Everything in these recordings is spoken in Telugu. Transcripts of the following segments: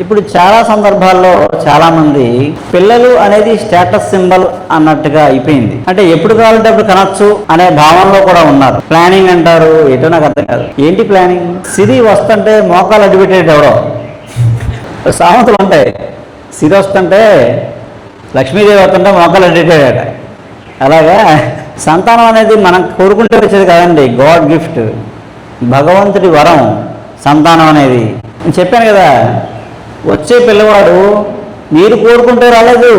ఇప్పుడు చాలా సందర్భాల్లో చాలామంది పిల్లలు అనేది స్టేటస్ సింబల్ అన్నట్టుగా అయిపోయింది. అంటే ఎప్పుడు కావాలంటే అప్పుడు కనొచ్చు అనే భావనలో కూడా ఉన్నారు. ప్లానింగ్ అంటారు, ఏటో నాకు అర్థం కాదు. ఏంటి ప్లానింగ్? సిరి వస్తుంటే మోకాలు అడ్డుపెట్టేది ఎవడో సామెతలు ఉంటాయి. సిరి వస్తుంటే లక్ష్మీదేవి వస్తుంటే మోకాలు అడ్డుపెట్టాడట. అలాగా సంతానం అనేది మనం కోరుకుంటే వచ్చేది కాదండి, గాడ్ గిఫ్ట్, భగవంతుడి వరం సంతానం అనేది. నేను చెప్పాను కదా, వచ్చే పిల్లవాడు మీరు కోరుకుంటే రాలేదు,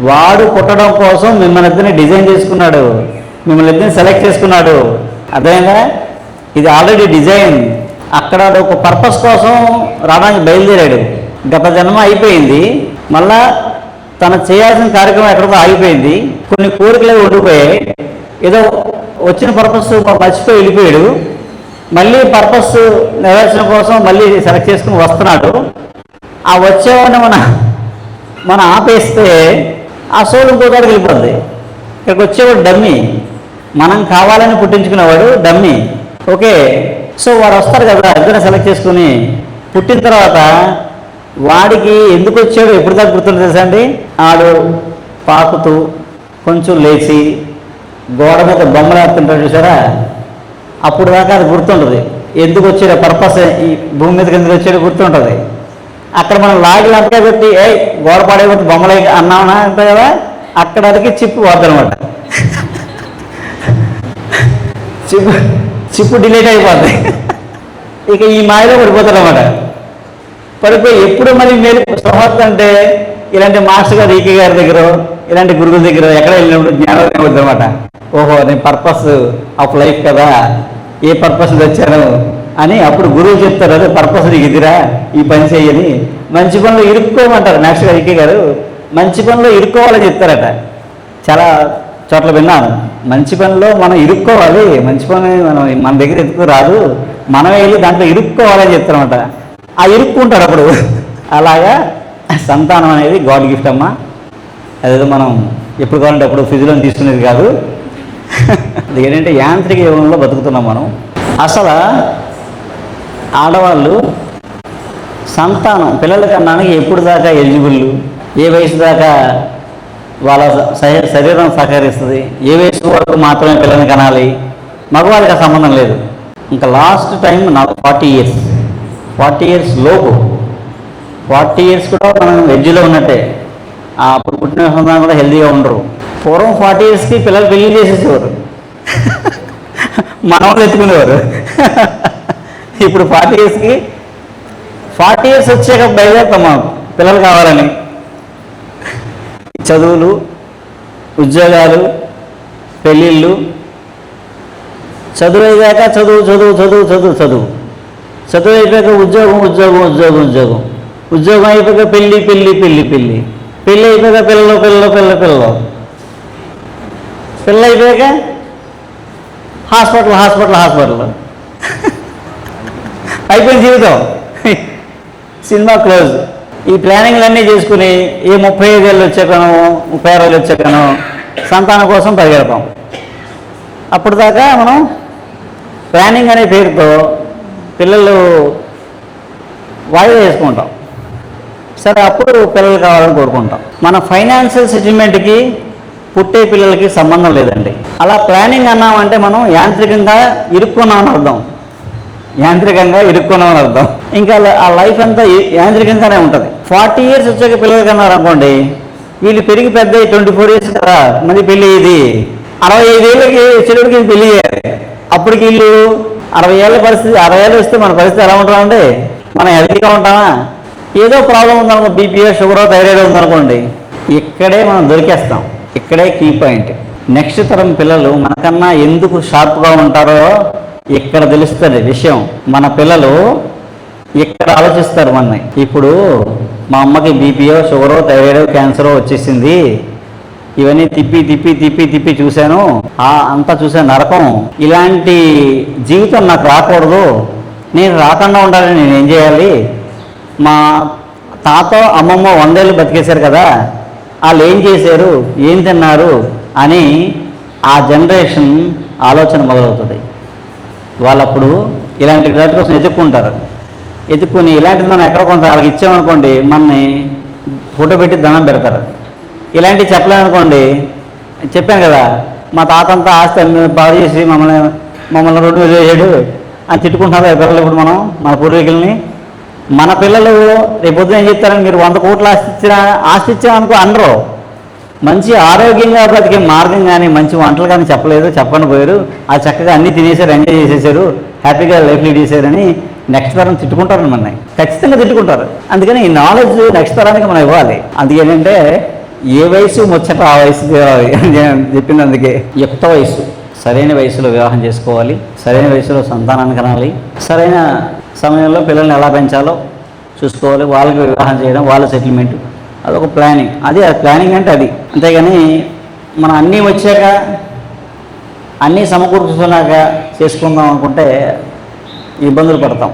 వాడు పుట్టడం కోసం మిమ్మల్ని ఇద్దరిని డిజైన్ చేసుకున్నాడు, మిమ్మల్ని ఇద్దరిని సెలెక్ట్ చేసుకున్నాడు. అర్థమైందా? ఇది ఆల్రెడీ డిజైన్. అక్కడ ఒక పర్పస్ కోసం రావడానికి బయలుదేరాడు. గత జన్మ అయిపోయింది, మళ్ళా తను చేయాల్సిన కార్యక్రమం ఎక్కడికో ఆగిపోయింది, కొన్ని కోరికలు ఉండిపోయాయి, ఏదో వచ్చిన పర్పస్ మర్చిపోయి వెళ్ళిపోయాడు. మళ్ళీ పర్పస్ నెరవేర్చడం కోసం మళ్ళీ సెలెక్ట్ చేసుకుని వస్తున్నాడు. ఆ వచ్చేవాడిని మనం ఆపేస్తే ఆ సోల్ ఇంకోదానికి వెళ్ళిపోద్ది. ఇక్కడికి వచ్చేవాడు డమ్మీ, మనం కావాలని పుట్టించుకునేవాడు డమ్మీ. ఓకే, సో వాడు వస్తారు కదా, ఇద్దరు సెలెక్ట్ చేసుకుని పుట్టిన తర్వాత వాడికి ఎందుకు వచ్చాడు ఎప్పుడు దాకా గుర్తుంది తెలుసా అండి? ఆడు పాకుతూ కొంచెం లేచి గోడ మీద బొమ్మలు ఆడుతుంటాడు చూసారా, అప్పుడు దాకా అది గుర్తుంటుంది. ఎందుకు వచ్చాడు, పర్పస్ ఈ భూమి మీదకి ఎందుకు వచ్చాడో గుర్తుంటుంది. అక్కడ మనం లాగి లంపగా పెట్టి గోడ పాడైపోతే బొమ్మలు అన్నామన్నా అంటే కదా, అక్కడ అదికి చిప్పు పోద్దనమాట. చిప్పు డిలీట్ అయిపోద్ది. ఇక ఈ మాయలో పడిపోతాడు అనమాట. పడిపోయి ఎప్పుడు మరి మీరు సమర్థ అంటే ఇలాంటి మాస్టర్ గారు ఈకే గారి దగ్గర, ఇలాంటి గురువుల దగ్గర ఎక్కడ వెళ్ళినప్పుడు జ్ఞానం అవుతుంది అనమాట. ఓహో, నేను పర్పస్ ఆఫ్ లైఫ్ కదా, ఏ పర్పస్ వచ్చాను అని అప్పుడు గురువు చెప్తారు, అదే పర్పస్ నీకు ఇదిరా, ఈ పని చేయని. మంచి పనిలో ఇరుక్కోమంటారు మాస్టర్ గారు ఈకే గారు, మంచి పనిలో ఇరుక్కోవాలని చెప్తారట. చాలా చోట్ల విన్నాను, మంచి పనిలో మనం ఇరుక్కోవాలి, మంచి పని మన దగ్గర ఎత్తుకు రాదు, మనం వెళ్ళి దాంట్లో ఇరుక్కోవాలని చెప్తారన్నమాట. ఆ ఇరుక్కుంటారు అప్పుడు. అలాగా సంతానం అనేది గాడ్ గిఫ్ట్ అమ్మా. అదేదో మనం ఎప్పుడు కావాలంటే అప్పుడు ఫిజిలో తీసుకునేది కాదు. అది ఏంటంటే యాంత్రిక యుగంలో బతుకుతున్నాం మనం. అసలు ఆడవాళ్ళు సంతానం పిల్లల కన్నానికి ఎప్పుడు దాకా ఎలిజిబుల్, ఏ వయసు దాకా వాళ్ళ శరీరం సహకరిస్తుంది, ఏ వయసు వరకు మాత్రమే పిల్లల్ని కనాలి, మగవాళ్ళకి ఆ సంబంధం లేదు. ఇంకా లాస్ట్ టైం నాకు 40 ఇయర్స్ లోపు, 40 ఇయర్స్ కూడా మనం ఎడ్జ్లో ఉన్నట్టే. అప్పుడు పుట్టిన సంతానం కూడా హెల్తీగా ఉండరు. పూర్వం 40 ఇయర్స్కి పిల్లలు పెళ్లి చేసేసేవారు, మనవాళ్ళు ఎత్తుకునేవారు. ఇప్పుడు 40 ఇయర్స్కి 40 ఇయర్స్ వచ్చాక బయలుదేరుతాం మనం పిల్లలు కావాలని. చదువులు, ఉద్యోగాలు, పెళ్ళిళ్ళు, చదువు అయ్యాక చదువు చదువు చదువు చదువు చదువు చదువు అయిపోయాక ఉద్యోగం ఉద్యోగం ఉద్యోగం ఉద్యోగం ఉద్యోగం అయిపోయాక పెళ్ళి పెళ్ళి పెళ్ళి పెళ్ళి పెళ్ళి అయిపోయాక పిల్లలు పిల్లలు పిల్ల పిల్లలు పిల్ల అయిపోయాక హాస్పిటల్ హాస్పిటల్ హాస్పిటల్ అయిపోయిన జీవితం, సినిమా క్లోజ్. ఈ ప్లానింగ్లన్నీ చేసుకుని ఏ 35 ఏళ్ళు వచ్చాకనో 36 ఏళ్ళు వచ్చాకనో సంతానం కోసం పరిగెడతాం. అప్పుడు దాకా మనం ప్లానింగ్ అనే పేరుతో పిల్లలు వాయిదా చేసుకుంటాం. సరే, అప్పుడు పిల్లలు కావాలని కోరుకుంటాం. మన ఫైనాన్షియల్ సెటిల్మెంట్కి పుట్టే పిల్లలకి సంబంధం లేదండి. అలా ప్లానింగ్ అన్నామంటే మనం యాంత్రికంగా ఇరుక్కున్నామని అర్థం, యాంత్రికంగా ఇరుక్కున్నామని అర్థం. ఇంకా ఆ లైఫ్ అంతా యాంత్రికంగానే ఉంటుంది. 40 ఇయర్స్ వచ్చాక పిల్లలు కన్నారు అనుకోండి, వీళ్ళు పెరిగి పెద్ద 24 ఇయర్స్ కదా మళ్ళీ పెళ్ళి అయ్యేది. 65 ఏళ్ళకి చెడుడికి పెళ్ళి చేయాలి. అప్పటికి వీళ్ళు 60 ఏళ్ళ పరిస్థితి, 60 ఏళ్ళు వస్తే మన పరిస్థితి ఎలా ఉంటామండి? మనం హెల్తీగా ఉంటామా? ఏదో ప్రాబ్లం ఉందనుకో, బీపీ, షుగర్, థైరాయిడ్ ఉందనుకోండి, ఇక్కడే మనం దొరికేస్తాం. ఇక్కడే కీ పాయింట్. నెక్స్ట్ తరం పిల్లలు మనకన్నా ఎందుకు షార్ప్గా ఉంటారో ఇక్కడ తెలుస్తుంది విషయం. మన పిల్లలు ఇక్కడ ఆలోచిస్తారు మనని. ఇప్పుడు మా అమ్మకి బీపీయో, షుగరో, థైరాయిడో, క్యాన్సరో వచ్చేసింది, ఇవన్నీ తిప్పి తిప్పి తిప్పి తిప్పి చూశాను, అంతా చూసాను నరకం, ఇలాంటి జీవితం నాకు రాకూడదు, నేను రాకుండా ఉండాలని నేను ఏం చేయాలి? మా తాత అమ్మమ్మ 100 ఏళ్ళు బతికేశారు కదా, వాళ్ళు ఏం చేశారు, ఏం తిన్నారు అని ఆ జనరేషన్ ఆలోచన మొదలవుతుంది. వాళ్ళప్పుడు ఇలాంటి వాటి కోసం ఎదుర్కొంటారు. ఎత్తుక్కుని ఇలాంటిది మనం ఎక్కడ కొంత వాళ్ళకి ఇచ్చామనుకోండి మనని ఫోటో పెట్టి దండం పెడతారు. ఇలాంటివి చెప్పలేమనుకోండి, చెప్పాను కదా మా తాత అంతా ఆస్తి బాగు చేసి మమ్మల్ని రోడ్డు మీద వేసాడు అని తిట్టుకుంటున్నారు పిల్లలు. ఇప్పుడు మనం మన పూర్వీకుల్ని మన పిల్లలు రేపొద్దున ఏం చెప్తారని, మీరు 100 కోట్ల ఆస్తి ఇచ్చామనుకో అనరు. మంచి ఆరోగ్యంగా బ్రతికే మార్గం కానీ మంచి వంటలు కానీ చెప్పని పోయారు, ఆ చక్కగా అన్నీ తినేశారు, ఎంజాయ్ చేసేసారు, హ్యాపీగా లైఫ్ లీడ్ చేశారని నెక్స్ట్ తరం తిట్టుకుంటారు. మనల్ని ఖచ్చితంగా తిట్టుకుంటారు. అందుకని ఈ నాలెడ్జ్ నెక్స్ట్ తరానికి మనం ఇవ్వాలి. అందుకేంటంటే ఏ వయసు ముచ్చట ఆ వయసు తీరాలి అని నేను చెప్పింది. అందుకే యుక్త వయసు, సరైన వయసులో వివాహం చేసుకోవాలి, సరైన వయసులో సంతానాన్ని కనాలి, సరైన సమయంలో పిల్లల్ని ఎలా పెంచాలో చూసుకోవాలి, వాళ్ళకి వివాహం చేయడం, వాళ్ళ సెటిల్మెంట్, అదొక ప్లానింగ్. అది ప్లానింగ్ అంటే అది. అంతేగాని మనం అన్నీ వచ్చాక అన్నీ సమకూర్చుకున్నాక చేసుకుందాం అనుకుంటే ఇబ్బందులు పడతాం.